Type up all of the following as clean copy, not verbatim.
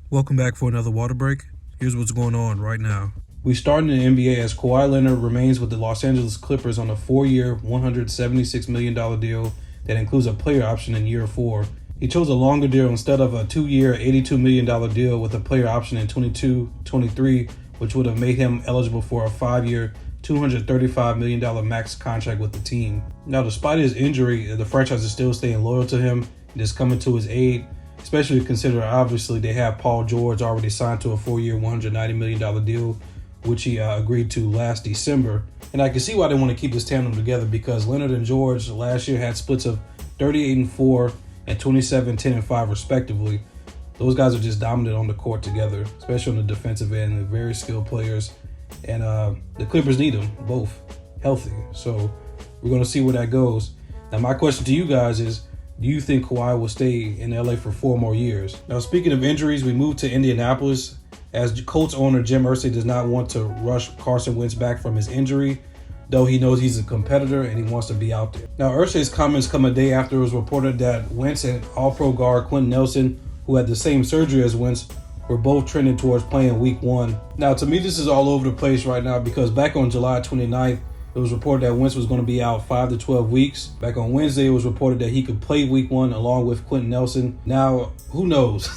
Welcome back for another water break. Here's what's going on right now. We start in the NBA as Kawhi Leonard remains with the Los Angeles Clippers on a 4-year, $176 million deal that includes a player option in year 4. He chose a longer deal instead of a 2-year, $82 million deal with a player option in 22-23, which would have made him eligible for a 5-year, $235 million max contract with the team. Now, despite his injury, the franchise is still staying loyal to him and is coming to his aid, especially considering obviously they have Paul George already signed to a 4-year, $190 million deal, which he agreed to last December. And I can see why they want to keep this tandem together, because Leonard and George last year had splits of 38-4 and 27-10-5 respectively. Those guys are just dominant on the court together, especially on the defensive end. They're very skilled players, and the Clippers need them both healthy. So we're going to see where that goes. Now, my question to you guys is, do you think Kawhi will stay in LA for 4 more years? Now, speaking of injuries, we move to Indianapolis as Colts owner Jim Irsay does not want to rush Carson Wentz back from his injury, though he knows he's a competitor and he wants to be out there. Now, Irsay's comments come a day after it was reported that Wentz and All-Pro guard Quentin Nelson, who had the same surgery as Wentz, were both trending towards playing Week 1. Now, to me, this is all over the place right now, because back on July 29th, it was reported that Wentz was going to be out 5 to 12 weeks. Back on Wednesday, it was reported that he could play Week 1 along with Quentin Nelson. Now, who knows?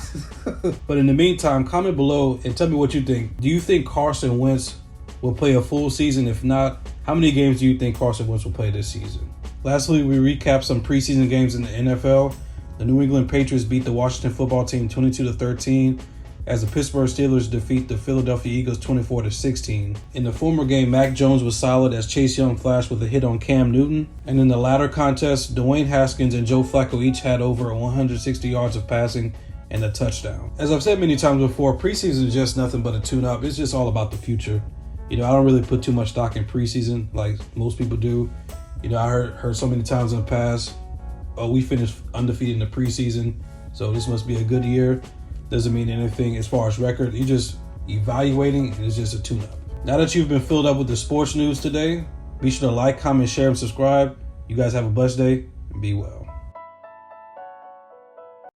But in the meantime, comment below and tell me what you think. Do you think Carson Wentz will play a full season? If not, how many games do you think Carson Wentz will play this season? Lastly, we recap some preseason games in the NFL. The New England Patriots beat the Washington football team 22-13. As the Pittsburgh Steelers defeat the Philadelphia Eagles 24-16. In the former game, Mac Jones was solid as Chase Young flashed with a hit on Cam Newton. And in the latter contest, Dwayne Haskins and Joe Flacco each had over 160 yards of passing and a touchdown. As I've said many times before, preseason is just nothing but a tune-up. It's just all about the future. I don't really put too much stock in preseason like most people do. I heard so many times in the past, oh, we finished undefeated in the preseason, so this must be a good year. Doesn't mean anything as far as record. You're just evaluating, and it's just a tune-up. Now that you've been filled up with the sports news today, be sure to like, comment, share, and subscribe. You guys have a blessed day, and be well.